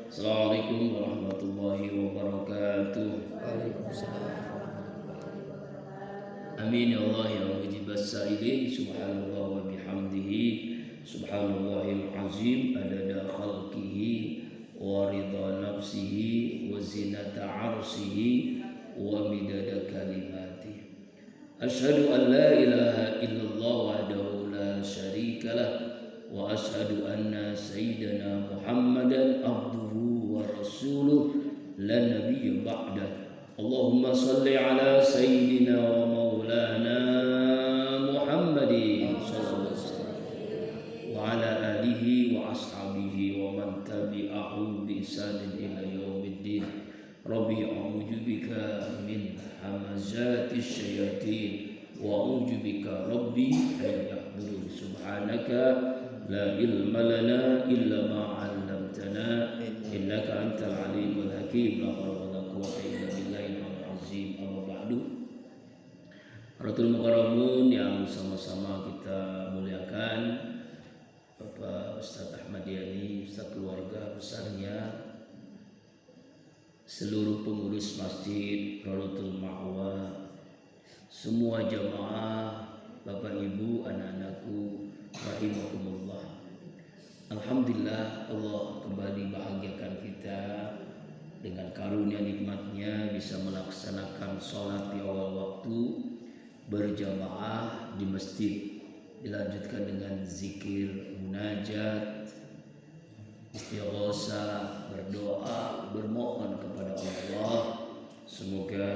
Assalamualaikum warahmatullahi wabarakatuh. Amin ya Allah ya mujibas sa'ilin. Subhanallah wa bihamdihi. Subhanallahil azim adada khalqihi wa ridha nafsihi wa zinata arsihi wa midada kalimati. Asyhadu an la ilaha illallah wahdahu la syarika lah wa asyhadu anna sayyidana Muhammadan abduhu wa rasuluh la nabiyya ba'dah. Allahumma salli ala sayyidina wa maulana Muhammadin sallallahu alaihi wasallam wa ala alihi wa ashabihi wa man tabi'ahu bi ihsanin ila yaumiddin. Rabbi a'udzu bika min hamazati syayatin wa a'udzu bika rabbi an yahdurun. Subhanaka la ilma lana illa ma 'allamtana innaka antal alimul hakim. La haula wala quwwata illa billahil azim. Amma ba'du. Ratul Mukarramun yang sama-sama kita muliakan, Bapak Ustaz Ahmad Yani, Ustaz keluarga besarnya, seluruh pengurus masjid Raudhatul Ma'wa, semua jamaah, Bapak Ibu, anak-anakku rahimakumullah. Alhamdulillah Allah kembali bahagiakan kita dengan karunia nikmatnya bisa melaksanakan sholat di awal waktu berjamaah di masjid, dilanjutkan dengan zikir, munajat, istighosah, berdoa, bermohon kepada Allah. Semoga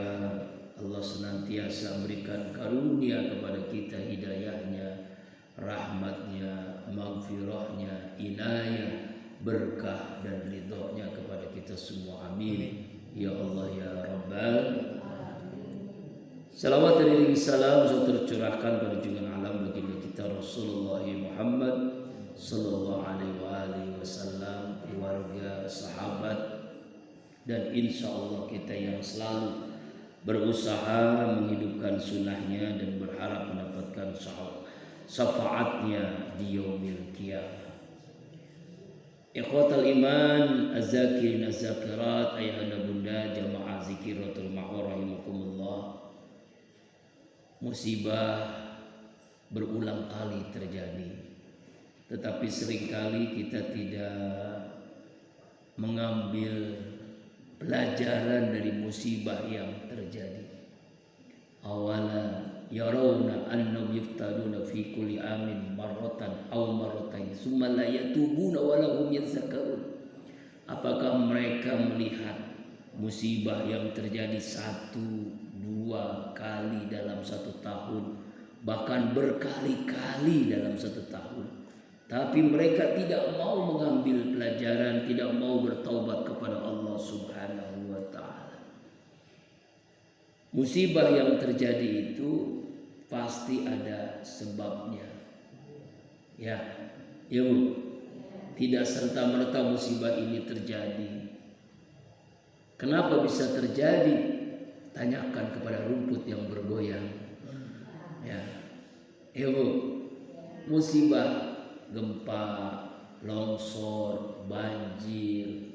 Allah senantiasa memberikan karunia kepada kita, hidayahnya, rahmatnya, maghfirahnya, inayah, berkah dan ridhonya kepada kita semua. Amin ya Allah ya Rabbal. Salawat dan iring salam tercurahkan pada junjungan alam baginda kita Rasulullah Muhammad sallallahu alaihi wasallam, keluarga, sahabat, dan insya Allah kita yang selalu berusaha menghidupkan sunnahnya dan berharap mendapatkan syafaatnya di yaumil qiyamah. Ikhwatal iman, azakirin azakirat, ayahanda bunda jamaah zikiratul ma'wa rahimakumullah. Musibah berulang kali terjadi, tetapi seringkali kita tidak mengambil pelajaran dari musibah yang terjadi. Awala yarawna annahum yuftaduna fi kulli amin marratan aw marratain summa la yatubuna wa lahum yadhakkarun. Apakah mereka melihat musibah yang terjadi 1-2 kali dalam 1 tahun, bahkan berkali-kali dalam 1 tahun, tapi mereka tidak mau mengambil pelajaran, tidak mau bertaubat kepada Allah Subhanahu wa ta'ala? Musibah yang terjadi itu pasti ada sebabnya. Ya Bu, tidak serta-merta musibah ini terjadi. Kenapa bisa terjadi? Tanyakan kepada rumput yang bergoyang. Ya Bu, musibah gempa, longsor, banjir.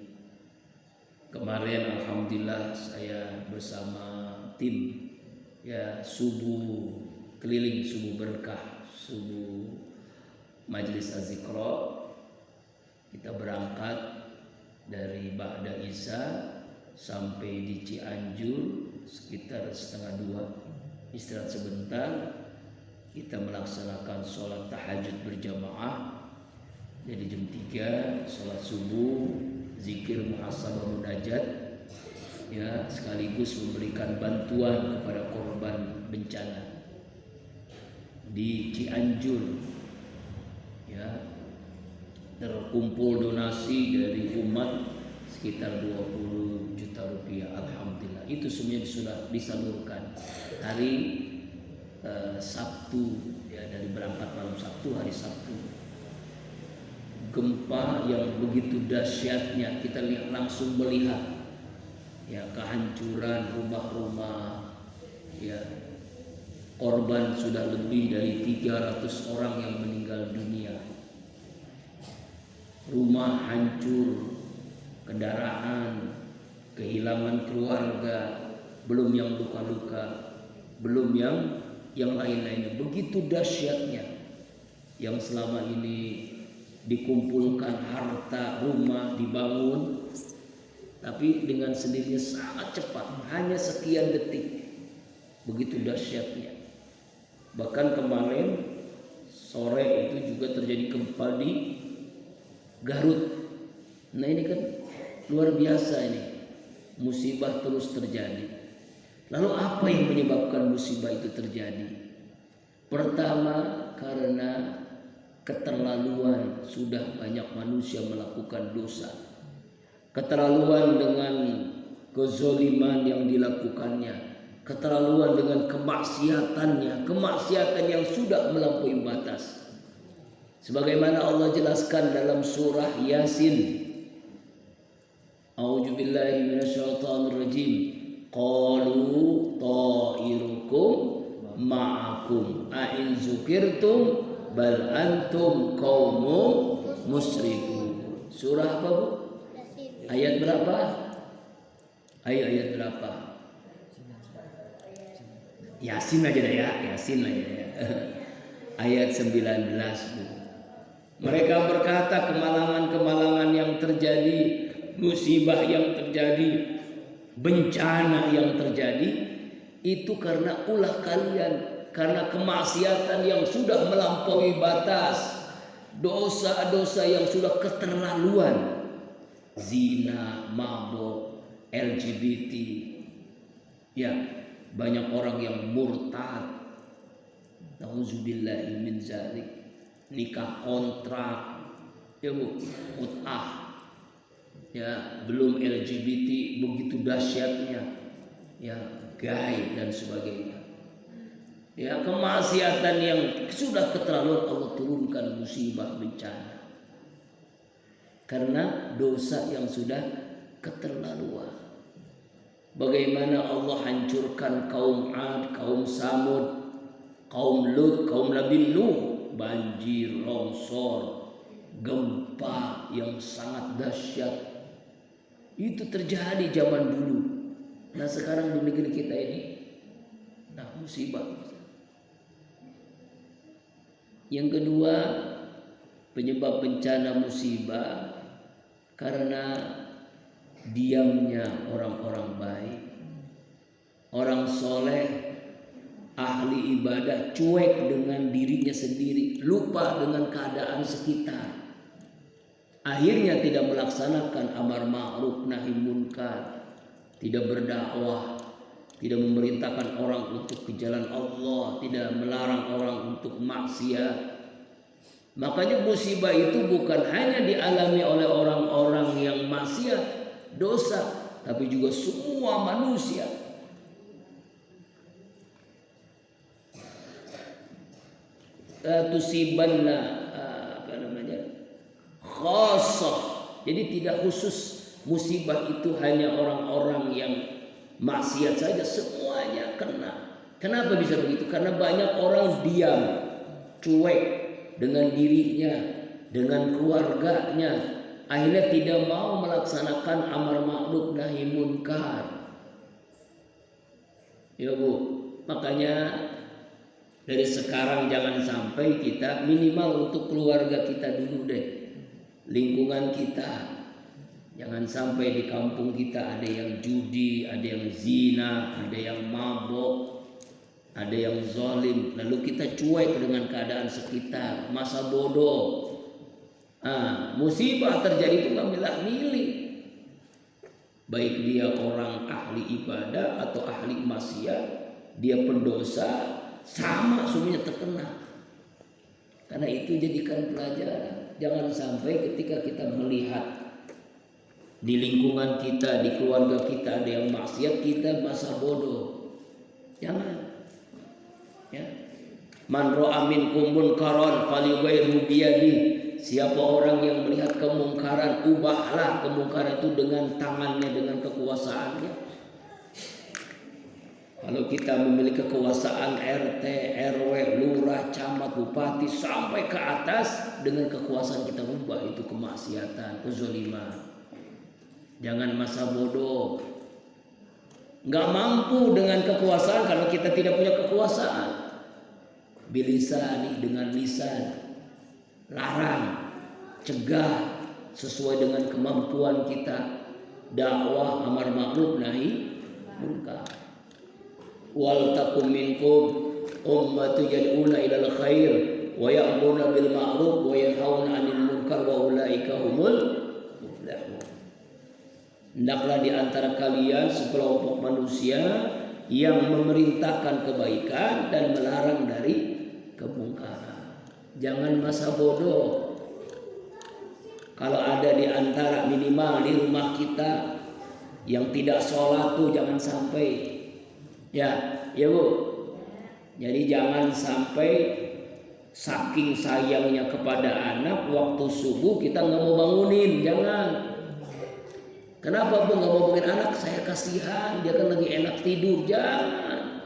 Kemarin alhamdulillah saya bersama tim subuh keliling, subuh berkah, subuh majelis azikra. Kita berangkat dari Ba'da Isya sampai di Cianjur sekitar 1:30, istirahat sebentar. Kita melaksanakan sholat tahajud berjamaah. Jadi jam 3 sholat subuh, zikir, muhasabah, munajat, sekaligus memberikan bantuan kepada korban bencana di Cianjur. Terkumpul donasi dari umat sekitar 20 juta rupiah. Alhamdulillah, itu semuanya sudah disalurkan hari Sabtu, dari berangkat malam Sabtu, hari Sabtu. Gempa yang begitu dahsyatnya, kita langsung melihat kehancuran rumah-rumah. Korban sudah lebih dari 300 orang yang meninggal dunia. Rumah hancur, kendaraan, kehilangan keluarga, belum yang luka-luka, belum yang lain-lainnya. Begitu dahsyatnya yang selama ini dikumpulkan harta, rumah dibangun, tapi dengan sendirinya sangat cepat, hanya sekian detik. Begitu dahsyatnya. Bahkan kemarin sore itu juga terjadi gempa di Garut. Nah ini kan luar biasa ini, musibah terus terjadi. Lalu apa yang menyebabkan musibah itu terjadi? Pertama, karena keterlaluan. Sudah banyak manusia melakukan dosa. Keterlaluan dengan kezoliman yang dilakukannya, keterlaluan dengan kemaksiatannya, kemaksiatan yang sudah melampaui batas. Sebagaimana Allah jelaskan dalam surah Yasin, A'udzubillahi minasyaitonirrajim. Qalu ta'irukum ma'akum a'in zukirtum bal antum qaumun musyrikun. Surah apa, Bu? Ayat berapa? Ayat berapa? Yasin aja dah ya, Yasin aja ya. Ayat 19, Bu. Mereka berkata kemalangan-kemalangan yang terjadi, musibah yang terjadi, bencana yang terjadi itu karena ulah kalian, karena kemaksiatan yang sudah melampaui batas, dosa-dosa yang sudah keterlaluan, zina, mabuk, LGBT, ya banyak orang yang murtad, nauzubillahi min zalik, nikah kontrak, ya Bu, mut'ah, ya belum LGBT, begitu dahsyatnya, ya gay dan sebagainya. Ya kemaksiatan yang sudah keterlaluan, Allah turunkan musibah bencana karena dosa yang sudah keterlaluan. Bagaimana Allah hancurkan kaum Ad, kaum Samud, kaum Lut, kaum Nabi Nuh, banjir, longsor, gempa yang sangat dahsyat. Itu terjadi zaman dulu. Nah sekarang di negeri kita ini, nah musibah. Yang kedua, penyebab bencana musibah karena diamnya orang-orang baik, orang soleh, ahli ibadah cuek dengan dirinya sendiri, lupa dengan keadaan sekitar. Akhirnya tidak melaksanakan amar ma'ruf nahi munkar, tidak berdakwah, tidak memerintahkan orang untuk ke jalan Allah, tidak melarang orang untuk maksiat. Makanya musibah itu bukan hanya dialami oleh orang-orang yang maksiat, dosa, tapi juga semua manusia. Tusibanna khassah. Jadi tidak khusus musibah itu hanya orang-orang yang maksiat saja, semuanya kena. Kenapa bisa begitu? Karena banyak orang diam, cuek dengan dirinya, dengan keluarganya, akhirnya tidak mau melaksanakan amar ma'ruf nahi munkar. Ya Bu, makanya dari sekarang jangan sampai kita, minimal untuk keluarga kita dulu deh, lingkungan kita. Jangan sampai di kampung kita ada yang judi, ada yang zina, ada yang mabok, ada yang zalim, lalu kita cuek dengan keadaan sekitar, masa bodoh. Musibah terjadi itu nggak milah-milih, baik dia orang ahli ibadah atau ahli maksiat, dia pendosa, sama semuanya terkena. Karena itu jadikan pelajaran. Jangan sampai ketika kita melihat di lingkungan kita, di keluarga kita ada yang maksiat, kita masa bodoh. Jangan. Ya. Man ra'a minkum munkaran falyughayyirhu biyadihi. Siapa orang yang melihat kemungkaran, ubahlah kemungkaran itu dengan tangannya, dengan kekuasaannya. Kalau kita memiliki kekuasaan RT, RW, lurah, camat, bupati sampai ke atas, dengan kekuasaan kita ubah itu kemaksiatan, kezaliman. Jangan masa bodoh. Nggak mampu dengan kekuasaan karena kita tidak punya kekuasaan. Bilisani, dengan lisan. Larang, cegah sesuai dengan kemampuan kita. Dakwah amar ma'ruf nahi munkar. Wal takum minkum ummatu yad'una ilal khair wa ya'muruna bil ma'ruf wa yanhauna 'anil munkar wa ulaika humul muflihun. Hendaklah di antara kalian sekelompok manusia yang memerintahkan kebaikan dan melarang dari kemungkaran. Jangan masa bodoh. Kalau ada di antara minimal di rumah kita yang tidak sholat tuh jangan sampai. Ya Bu. Jadi jangan sampai saking sayangnya kepada anak waktu subuh kita nggak mau bangunin, jangan. Kenapa Bu nggak mau bangunin anak? Saya kasihan, dia kan lagi enak tidur. Jangan.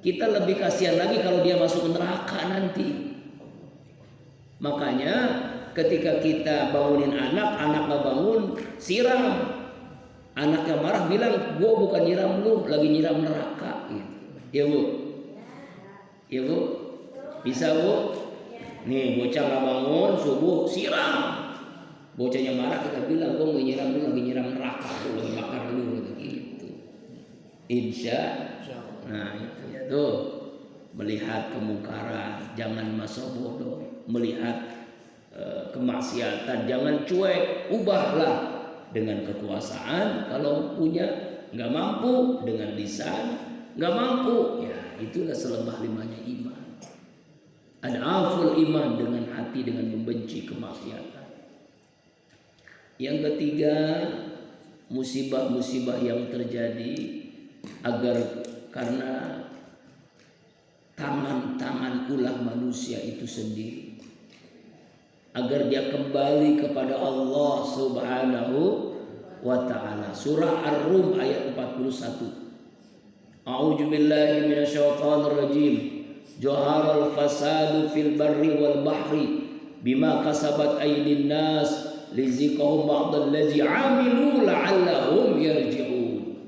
Kita lebih kasihan lagi kalau dia masuk neraka nanti. Makanya ketika kita bangunin anak nggak bangun, siram. Anaknya marah bilang, gua bukan nyiram lu, lagi nyiram neraka. Gitu. Ya Bu, ya Bu, bisa Bu? Nih bocah nggak bangun subuh, siram. Bocahnya marah kita bilang, gua nggak nyiram lu, lagi nyiram neraka, lu lagi bakar lu, gitu. Insya. Nah itu ya tuh, melihat kemungkaran, jangan masa bodoh, melihat kemaksiatan jangan cuek, ubahlah dengan kekuasaan. Kalau punya nggak mampu dengan lisan, nggak mampu ya itulah selemah limahnya iman. Ada aful iman dengan hati dengan membenci kemaksiatan. Yang ketiga, musibah-musibah yang terjadi agar karena tangan-tangan ulah manusia itu sendiri, agar dia kembali kepada Allah Subhanahu wa ta'ala. Surah Ar-Rum ayat 41. A'udzu billahi minasyaitonir rajim. Jaharal fasadu fil barri wal bahri bima kasabat aydin nas liziqahum ba'dallazi 'amilu la'allahum yarji'un.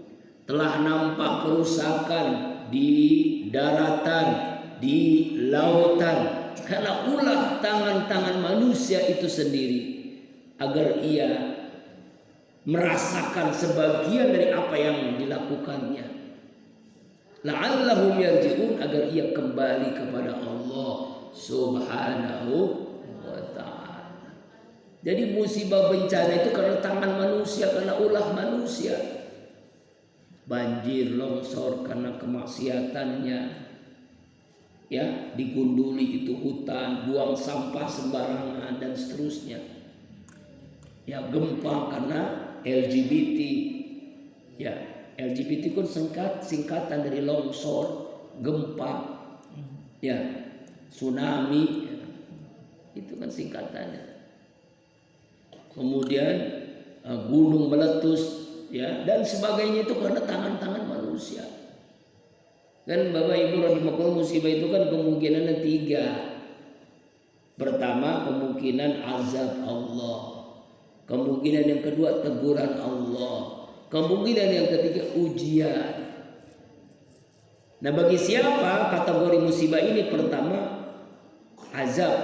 Telah nampak kerusakan di daratan, di lautan karena ulah tangan-tangan manusia itu sendiri, agar ia merasakan sebagian dari apa yang dilakukannya. La'allahum yarji'un, agar ia kembali kepada Allah Subhanahu wa ta'ala. Jadi musibah bencana itu karena tangan manusia, karena ulah manusia. Banjir, longsor karena kemaksiatannya. Ya, digunduli itu hutan, buang sampah sembarangan dan seterusnya. Ya, gempa karena LGBT. Ya, LGBT kan singkatan dari longsor, gempa, ya, tsunami, ya. Itu kan singkatannya. Kemudian gunung meletus, ya, dan sebagainya itu karena tangan-tangan manusia. Kan Bapak Ibu rahimahullah, musibah itu kan kemungkinannya 3. Pertama, kemungkinan azab Allah. Kemungkinan yang kedua, teguran Allah. Kemungkinan yang ketiga, ujian. Nah, bagi siapa kategori musibah ini? Pertama, azab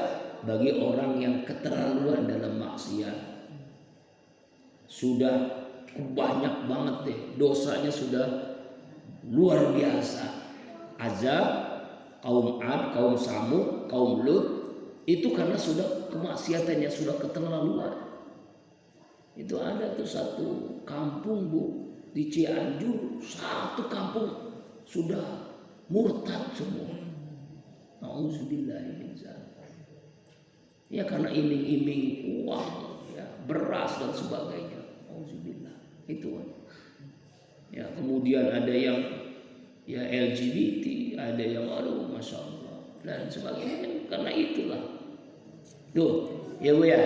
bagi orang yang keterlaluan dalam maksiat. Sudah banyak banget deh, dosanya sudah luar biasa. Azab kaum Ad, kaum Samud, kaum Lut itu karena sudah kemaksiatannya sudah keterlaluan. Itu ada tuh satu kampung Bu di Cianjur, satu kampung sudah murtad semua. Nauzubillah. Ya karena iming-iming uang, ya, beras dan sebagainya. Nauzubillah. Itu kan. Ya kemudian ada yang ya LGBT, ada yang aduh masya Allah dan sebagainya. Karena itulah tuh ya Bu ya,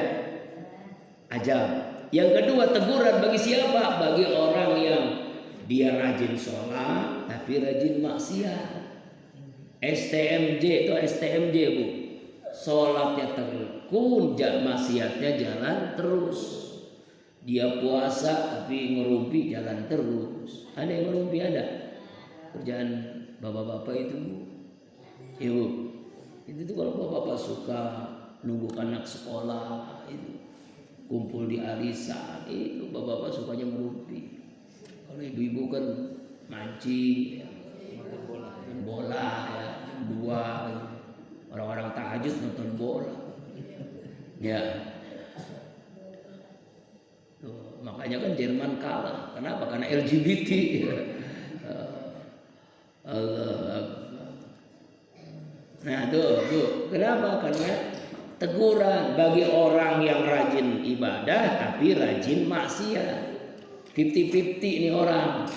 azab. Yang kedua, teguran bagi siapa? Bagi orang yang dia rajin sholat tapi rajin maksiat. STMJ itu STMJ Bu, sholatnya tekun, maksiatnya jalan terus. Dia puasa tapi ngerumpi jalan terus. Ada yang ngerumpi ada. Kerjaan bapak-bapak itu, ibu. Itu tuh kalau bapak-bapak suka nunggu anak sekolah itu kumpul di arisan itu bapak-bapak sukanya ngerumpi. Kalau ibu-ibu kan mancing, ya, main bola ya, jam 2 gitu. Orang-orang tahajud nonton bola. Ya. Tuh, makanya kan Jerman kalah. Kenapa? Karena LGBT. Allah. Nah tuh. Kenapa? Karena teguran bagi orang yang rajin ibadah tapi rajin maksiat. 50-50 ini orang.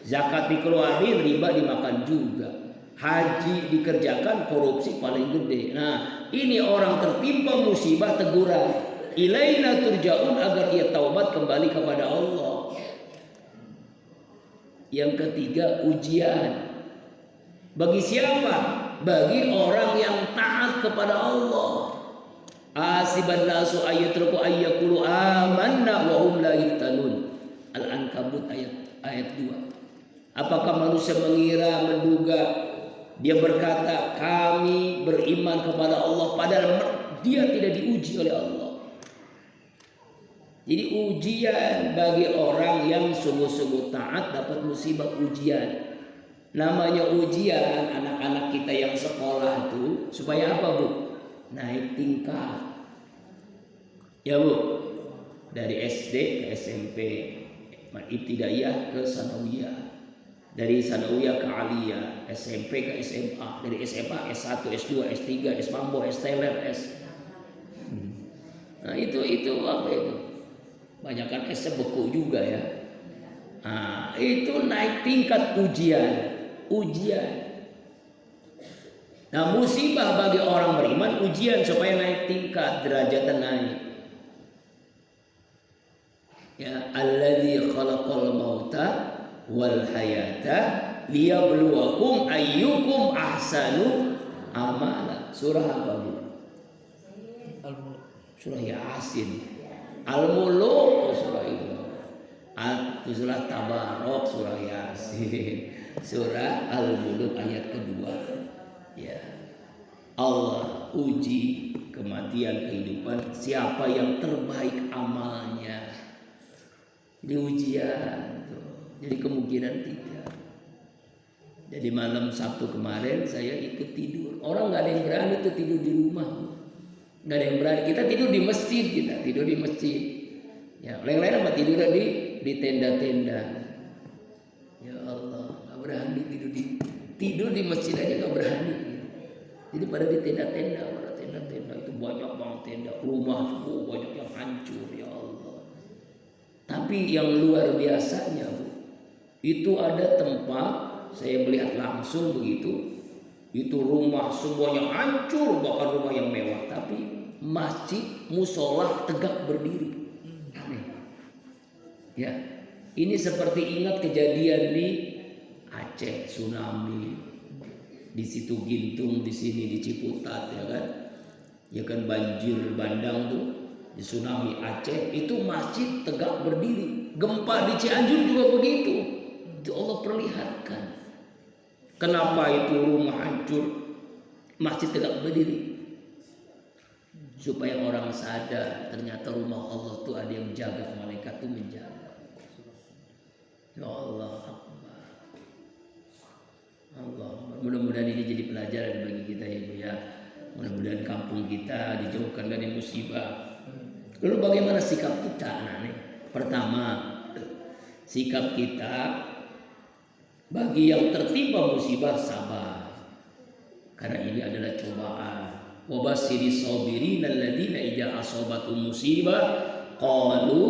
Zakat dikeluarin, riba dimakan juga. Haji dikerjakan, korupsi paling gede. Nah, ini orang tertimpa musibah, teguran. Ilaina turja'un, agar ia taubat kembali kepada Allah. Yang ketiga, ujian. Bagi siapa? Bagi orang yang taat kepada Allah. Asiban nasu ayatruku ayyakulu amanna wa hum la yuftanun. Al-Ankabut ayat 2. Apakah manusia menduga dia berkata kami beriman kepada Allah padahal dia tidak diuji oleh Allah. Jadi ujian bagi orang yang sungguh-sungguh taat dapat musibah ujian. Namanya ujian anak-anak kita yang sekolah itu supaya apa, Bu? Naik tingkat. Ya, Bu. Dari SD ke SMP, ibtidaiyah ke sanawiyah. Dari sanawiyah ke aliyah, SMP ke SMA, dari SMA S1, S2, S3, S Mambo, S Teler, S. Nah, itu apa itu? Banyakan S beku juga ya. Nah, itu naik tingkat ujian. Nah, musibah bagi orang beriman ujian supaya naik tingkat, derajatnya naik. Ya, alladzi khalaqal mauta wal hayata liyabluwakum ayyukum ahsanu amala. Surah apa, Bu? Al-Mulk. Surah Yasin. Al-Mulk, surah itu. Surah Tabarok, surah Yasin. Surah Al-Mulk ayat kedua. Ya. Allah uji kematian kehidupan siapa yang terbaik amalnya. Ini ujian. Jadi kemungkinan 3. Jadi malam Sabtu kemarin saya ikut tidur. Orang nggak ada yang berani tuh tidur di rumah. Nggak ada yang berani. Kita tidur di masjid, Ya, lain-lain apa tidur di tenda-tenda. Ya Allah, nggak berani tidur di masjid aja nggak berani. Jadi pada di tenda-tenda itu banyak banget tenda, rumah banyak yang hancur, ya Allah. Tapi yang luar biasanya, Bu, itu ada tempat saya melihat langsung begitu. Itu rumah semuanya hancur, bahkan rumah yang mewah, tapi masjid musola tegak berdiri. Aneh. Ya, ini seperti ingat kejadian di Aceh tsunami, di situ Gintung, di sini di Ciputat, ya kan? Ya kan banjir bandang tuh, di tsunami Aceh itu masjid tegak berdiri. Gempa di Cianjur juga begitu. Itu Allah perlihatkan. Kenapa itu rumah hancur, masjid tegak berdiri? Supaya orang sadar ternyata rumah Allah tuh ada yang menjaga, malaikat tuh menjaga. Ya Allah Akbar. Allah, mudah-mudahan ini jadi pelajaran bagi kita ya, Bu ya. Mudah-mudahan kampung kita dijauhkan dari musibah. Lalu bagaimana sikap kita, anak-anak? Pertama, sikap kita bagi yang tertimpa musibah sabar. Karena ini adalah cobaan. Wa basyiris sabirin alladziina idza asabathum musibah qalu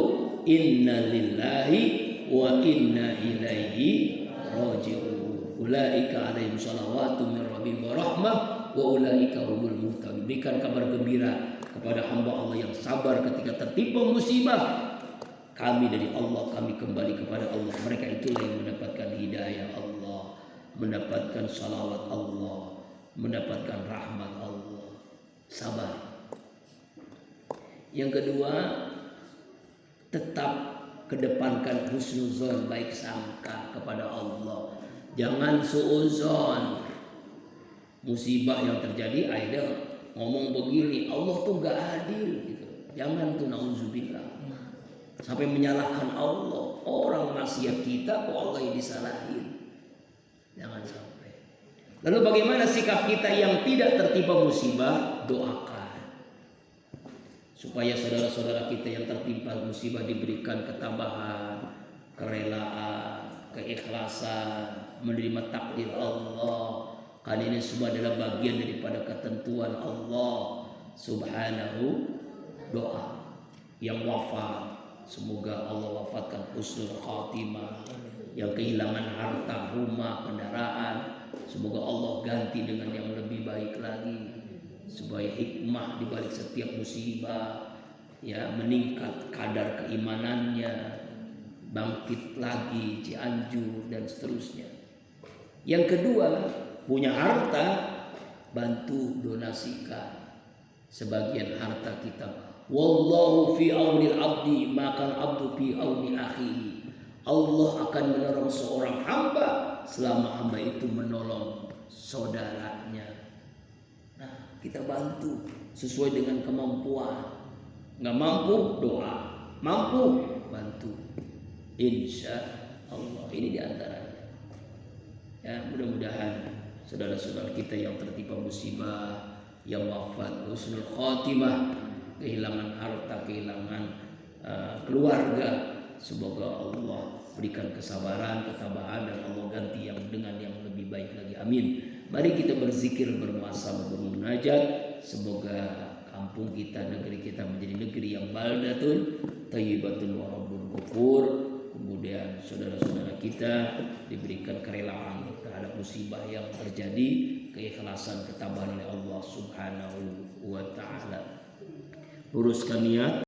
inna lillahi wa inna ilaihi raji'un. Ulaika 'alaihim shalawatun min rabbihim wa rahmah wa ulaika humul muhtadun. Berikan kabar gembira kepada hamba Allah yang sabar ketika tertimpa musibah. Kami dari Allah, kami kembali kepada Allah. Mereka itulah yang mendapatkan hidayah Allah, mendapatkan salawat Allah, mendapatkan rahmat Allah. Sabar. Yang kedua, tetap kedepankan husnuzon, baik sangka kepada Allah. Jangan suuzon. Musibah yang terjadi ada ngomong begini, Allah tuh gak adil gitu. Jangan tuh, nauzubillah, sampai menyalahkan Allah. Orang maksiat kita kok Allah yang disalahin. Jangan sampai. Lalu bagaimana sikap kita yang tidak tertimpa musibah? Doakan supaya saudara-saudara kita yang tertimpa musibah diberikan ketabahan, kerelaan, keikhlasan, menerima takdir Allah. Karena ini semua adalah bagian daripada ketentuan Allah Subhanahu. Doa yang wafat, semoga Allah wafatkan husnul khatimah. Yang kehilangan harta, rumah, kendaraan, semoga Allah ganti dengan yang lebih baik lagi. Supaya hikmah di balik setiap musibah, ya, meningkat kadar keimanannya, bangkit lagi Cianjur dan seterusnya. Yang kedua, punya harta, bantu donasikan sebagian harta kita. Wallahu fi aunil abdi maka abdu fi auni akhihi. Allah akan menolong seorang hamba selama hamba itu menolong saudaranya. Nah, kita bantu sesuai dengan kemampuan. Nggak mampu, doa. Mampu, bantu. Insya Allah. Ini diantaranya. Ya, mudah-mudahan saudara-saudara kita yang tertimpa musibah, yang wafat husnul khatimah, kehilangan harta, kehilangan keluarga, semoga Allah berikan kesabaran, ketabahan, dan Allah ganti yang dengan yang lebih baik lagi. Amin. Mari kita berzikir, bermuasabah, bermunajat. Semoga kampung kita, negeri kita menjadi negeri yang baldatun thayyibatun wa rabbun ghafur. Kemudian saudara-saudara kita diberikan kerelaan terhadap musibah yang terjadi, keikhlasan, ketabahan oleh Allah Subhanahu wa taala. Luruskan niat.